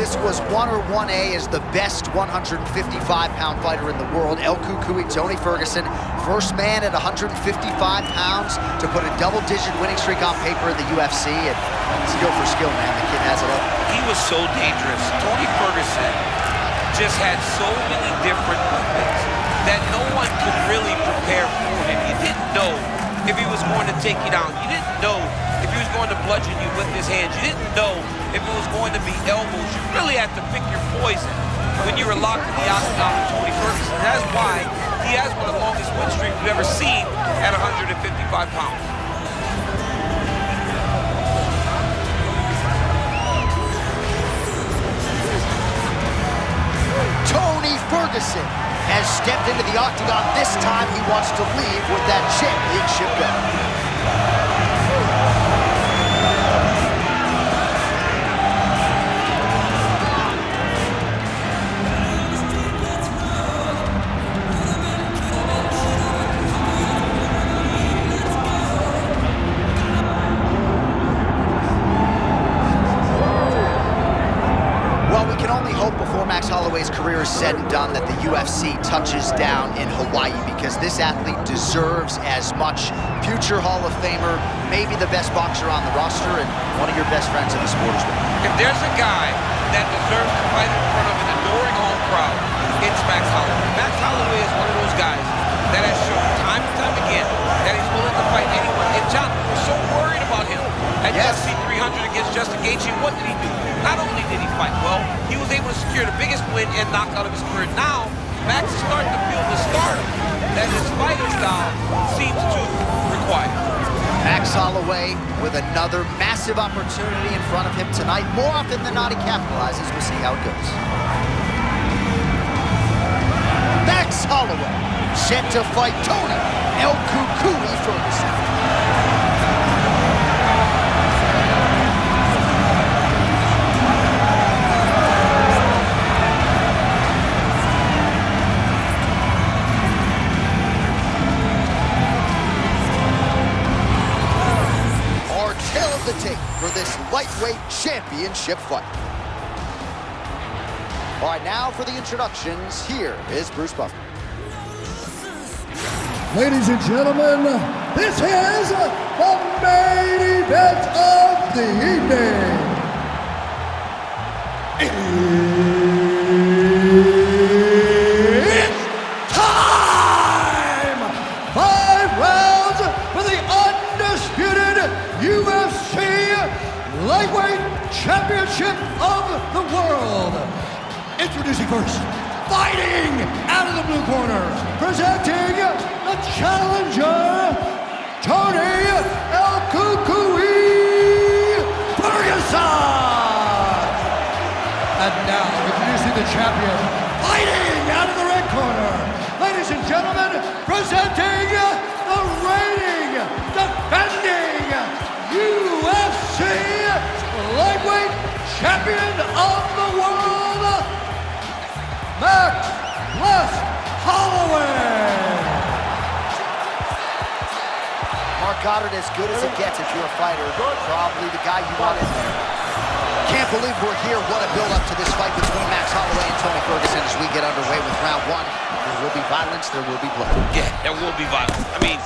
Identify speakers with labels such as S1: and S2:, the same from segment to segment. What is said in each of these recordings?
S1: this was 1 or 1A as the best 155-pound fighter in the world. El Cucuy, Tony Ferguson, first man at 155 pounds to put a double-digit winning streak on paper in the UFC. And skill for skill, man, the kid has it all.
S2: He was so dangerous. Tony Ferguson just had so many different weapons that no one could really prepare for him. You didn't know if he was going to take you down. You didn't know if he was going to bludgeon you with his hands. You didn't know if it was going to be elbows. You really had to pick your poison when you were locked in the octagon with Tony Ferguson. That's why he has one of the longest win streaks we've ever seen at 155 pounds.
S1: Tony Ferguson has stepped into the octagon. This time he wants to leave with that championship belt. Before Max Holloway's career is said and done that the UFC touches down in Hawaii, because this athlete deserves as much. Future Hall of Famer, maybe the best boxer on the roster, and one of your best friends in the sport as well.
S2: If there's a guy that deserves to fight in front of an adoring home crowd, it's Max Holloway. Max Holloway is one of those guys that has shown time and time again that he's willing to fight anyone. And John, we're so worried about him at UFC 300 against Justin Gaethje. What did he do? Not only did he fight well, he was able to secure the biggest win and knockout of his career. Now, Max is starting to feel the stardom that his fighting style seems to require.
S1: Max Holloway with another massive opportunity in front of him tonight. More often than not, he capitalizes. We'll see how it goes. Max Holloway set to fight Tony El Cucuy Ferguson. The tape for this lightweight championship fight. All right, now for the introductions, here is Bruce Buffer.
S3: Ladies and gentlemen, this is the main event of the evening. It's time! 5 rounds for the undisputed UFC Lightweight Championship of the World. Introducing first, fighting out of the blue corner, presenting the challenger, Tony El Cucuy Ferguson. And now, introducing the champion, fighting out of the red corner, ladies and gentlemen, presenting the reigning, defending UFC Lightweight Champion of the World, Max Holloway.
S1: Mark Goddard, as good as it gets if you're a fighter. Probably the guy you want in there. Can't believe we're here. What a build-up to this fight between Max Holloway and Tony Ferguson as we get underway with round 1. There will be violence, there will be blood.
S2: Yeah, there will be violence. I mean,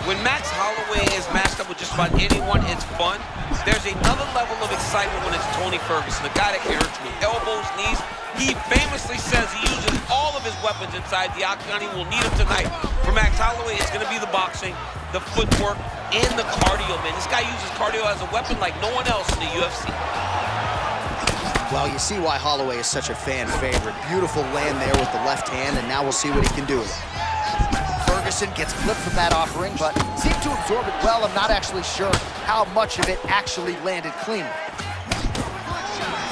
S2: when Max Holloway is matched up with just about anyone, it's fun. There's another level of excitement when it's Tony Ferguson, the guy that can hurt you with elbows, knees. He famously says he uses all of his weapons inside the octagon. He will need them tonight. For Max Holloway, it's going to be the boxing, the footwork, and the cardio, man. This guy uses cardio as a weapon like no one else in the UFC.
S1: Well, you see why Holloway is such a fan favorite. Beautiful land there with the left hand, and now we'll see what he can do with it. Ferguson gets flipped from that offering, but seemed to absorb it well. I'm not actually sure how much of it actually landed cleanly.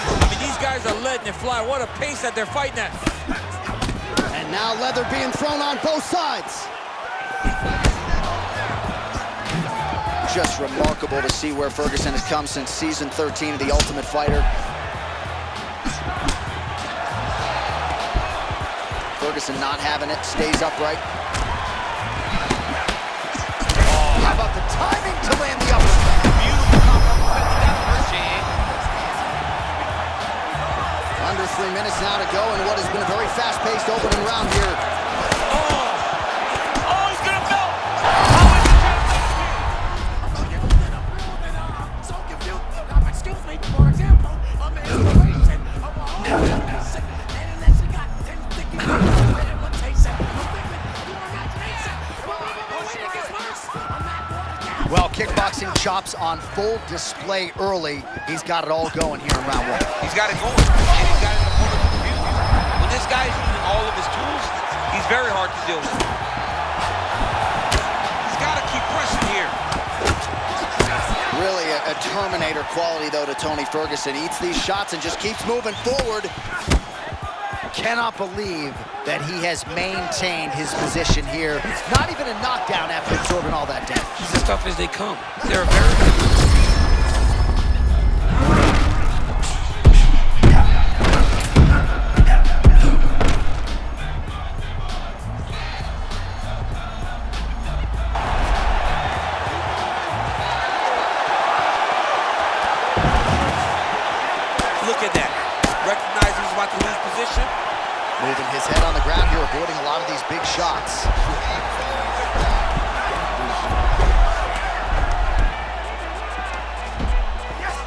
S4: I mean, these guys are letting it fly. What a pace that they're fighting at.
S3: And now leather being thrown on both sides.
S1: Just remarkable to see where Ferguson has come since season 13 of The Ultimate Fighter. Ferguson not having it, stays upright. Oh, how about the timing to land the uppercut?
S2: Beautiful knockout. That first,
S1: under 3 minutes now to go in what has been a very fast-paced opening round here.
S4: Oh, he's gonna go!
S5: Excuse me, for example, I'm an inspiration of a whole and unless you got 10 sticky imitation, your imagination. When it gets worse, I'm not watered down.
S1: Well, kickboxing chops on full display early. He's got it all going here in round 1.
S2: He's got it going, and he's got his opponent confused. When this guy's using all of his tools, he's very hard to deal with. He's got to keep pressing here.
S1: Really a Terminator quality, though, to Tony Ferguson. Eats these shots and just keeps moving forward. Cannot believe that he has maintained his position here. Not even a knockdown after absorbing all that damage.
S2: He's as tough as they come. They're very... Look at that. Recognize he's about to lose position.
S1: Moving his head on the ground here, avoiding a lot of these big shots.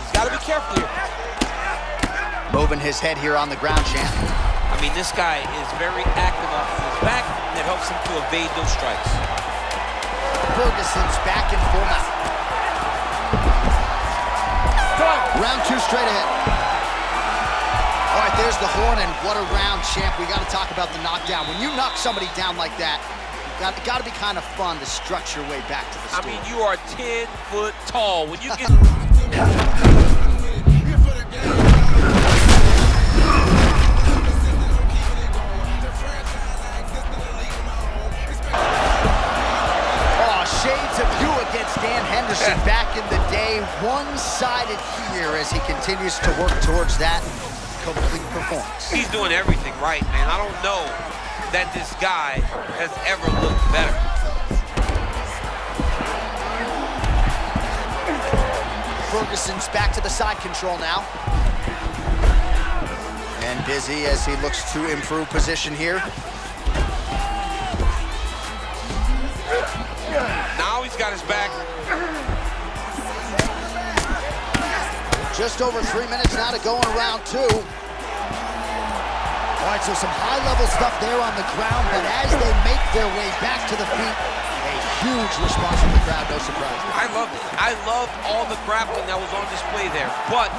S2: He's got to be careful here.
S1: Moving his head here on the ground, champ.
S2: I mean, this guy is very active off of his back. That helps him to evade those strikes.
S1: Ferguson's back in full mount. Round 2 straight ahead. All right, there's the horn, and what a round, champ. We got to talk about the knockdown. When you knock somebody down like that, it got to be kind of fun to structure your way back to the stool.
S2: I mean, you are 10 foot tall. When you get...
S1: Oh, shades of you against Dan Henderson back in the day. One-sided here as he continues to work towards that complete performance.
S2: He's doing everything right, man. I don't know that this guy has ever looked better.
S1: Ferguson's back to the side control now. And busy as he looks to improve position here.
S2: Now he's got his back.
S1: Just over 3 minutes now to go in round 2. All right, so some high-level stuff there on the ground, but as they make their way back to the feet, a huge response from the crowd, no surprise.
S2: I love it. I love all the grappling that was on display there. But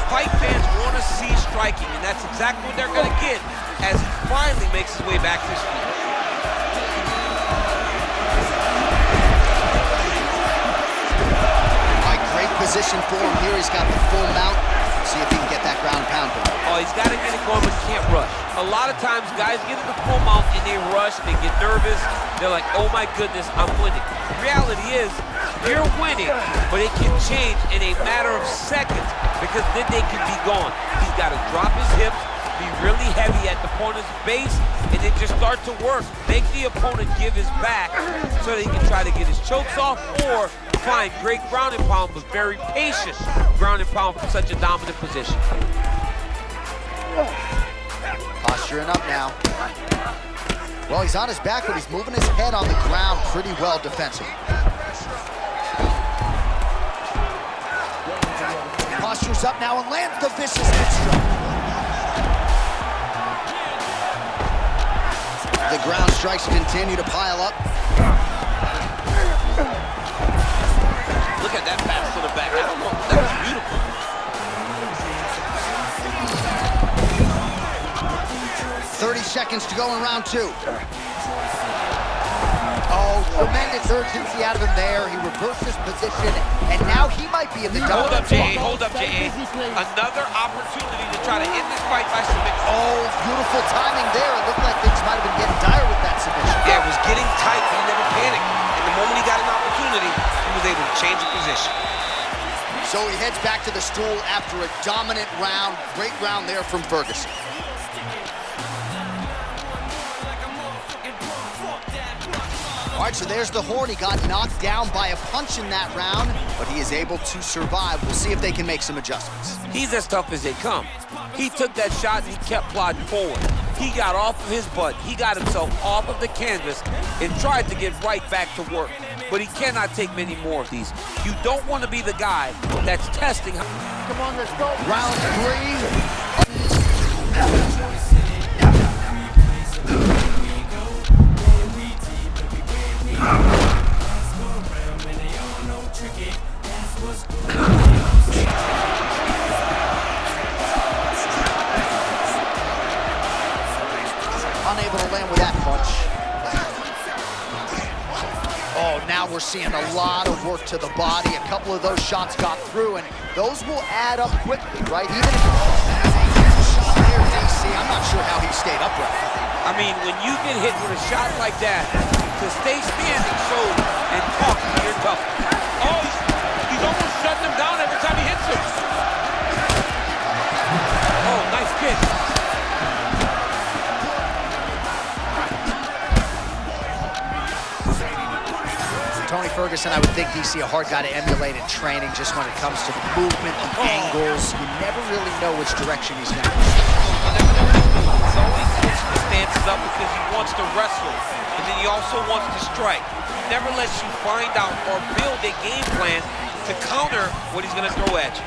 S2: fight fans want to see striking, and that's exactly what they're going to get as he finally makes his way back to his feet.
S1: Position for him here. He's got the full mount. See if he can get that ground and pound going.
S2: Oh, he's got to get it going, but he can't rush. A lot of times, guys get in the full mount and they rush, they get nervous. They're like, oh my goodness, I'm winning. The reality is, you're winning, but it can change in a matter of seconds because then they can be gone. He's got to drop his hips, be really heavy at the opponent's base, and then just start to work. Make the opponent give his back so that he can try to get his chokes off or find great ground and pound, but very patient ground and pound from such a dominant position.
S1: Posturing up now. Well, he's on his back, but he's moving his head on the ground pretty well defensively. Postures up now and lands the vicious mid-stroke. The ground strikes continue to pile up.
S2: Look at that pass to the back. I don't know. That was beautiful.
S1: 30 seconds to go in round 2. Oh, tremendous urgency out of him there. He reversed his position, and now he might be in the
S2: Hold up,
S1: dominant.
S2: J.A. Hold up, J.A. Another opportunity to try to end this fight by submission.
S1: Oh, beautiful timing there. It looked like things might have been getting dire with that submission.
S2: Yeah, it was getting tight, but he never panicked. And the moment he got an opportunity, he was able to change the position.
S1: So he heads back to the stool after a dominant round. Great round there from Ferguson. All right, so there's the horn. He got knocked down by a punch in that round, but he is able to survive. We'll see if they can make some adjustments.
S2: He's as tough as they come.
S4: He took that shot and he kept plodding forward. He got off of his butt. He got himself off of the canvas and tried to get right back to work. But he cannot take many more of these. You don't want to be the guy that's testing.
S1: Come on, let's go. Round 3. Unable to land with that punch. Oh, now we're seeing a lot of work to the body. A couple of those shots got through, and those will add up quickly, right? Even if it's a shot there, DC, I'm not sure how he stayed upright.
S4: I mean, when you get hit with a shot like that, to stay standing shows and talk to your tough. Oh, he's almost shutting him down every time he hits him. Oh, nice kick.
S1: Tony Ferguson, I would think DC a hard guy to emulate in training just when it comes to the movement, the angles. You never really know which direction he's going to go.
S2: He's always switching the stances up because he wants to wrestle, and then he also wants to strike. He never lets you find out or build a game plan to counter what he's going to throw at you.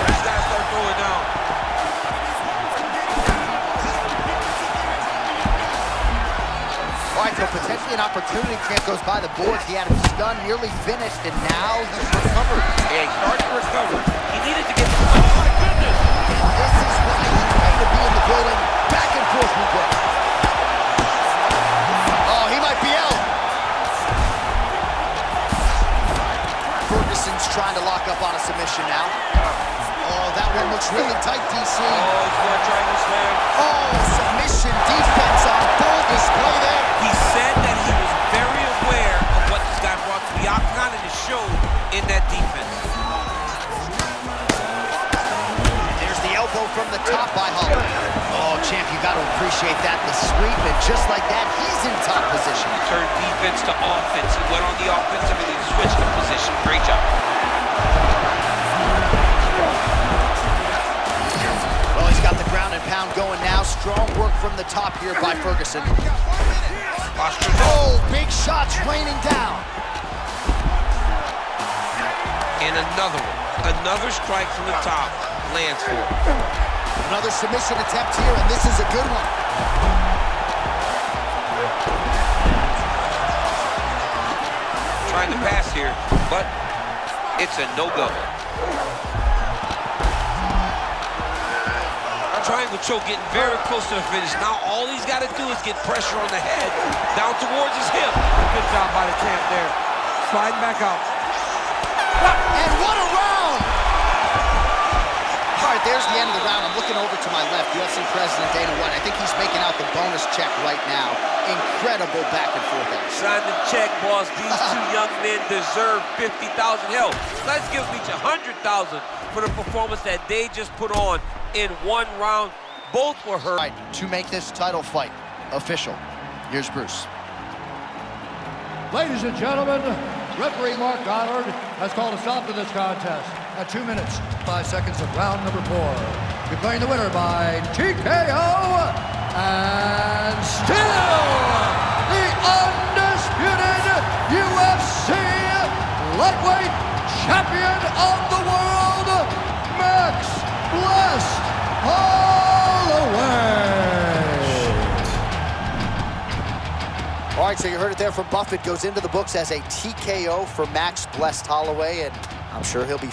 S4: He's got to start throwing down.
S1: All right, so potentially an opportunity. Champ goes by the boards. He had him stunned, nearly finished, and now he's recovered.
S2: Yeah, he started to recover. He needed to get the punch. Oh, my goodness!
S1: This is why he's ready to be in the building. Back and forth we go. Oh, he might be out. Ferguson's trying to lock up on a submission now. Oh, that one looks really tight, DC.
S2: Oh, he's going to try this man.
S1: Oh, submission defense on full display there.
S2: He said that he was very aware of what this guy brought to the octagon and it showed in that defense.
S1: There's the elbow from the top by Holloway. Oh, champ, you got to appreciate that. The sweep, and just like that, he's in top position.
S2: He turned defense to offense. He went on the offensive and he switched the position. Great job.
S1: Well, he's got the ground and pound going now. Strong work from the top here by Ferguson. Oh, big shots raining down.
S2: And another one. Another strike from the top. Lands for him.
S1: Another submission attempt here, and this is a good one.
S2: Trying to pass here, but it's a no-go. Triangle choke getting very close to the finish. Now all he's got to do is get pressure on the head, down towards his hip.
S4: Good job by the champ there. Sliding back out.
S1: And what a round! All right, there's the end of the round. I'm looking over to my left, UFC President Dana White. I think he's making out the bonus check right now. Incredible back and forth action.
S4: Sign the check, boss. These two young men deserve $50,000. Hell, let's give them each $100,000 for the performance that they just put on in one round. Both were hurt.
S1: All right, to make this title fight official, here's Bruce.
S3: Ladies and gentlemen, referee Mark Goddard has called a stop to this contest at 2 minutes, 5 seconds of round number 4. Declaring the winner by TKO, and still the undisputed UFC lightweight champion of the world, Max Blessed Holloway.
S1: All right, so you heard it there from Buffett. Goes into the books as a TKO for Max Blessed Holloway, and I'm sure he'll be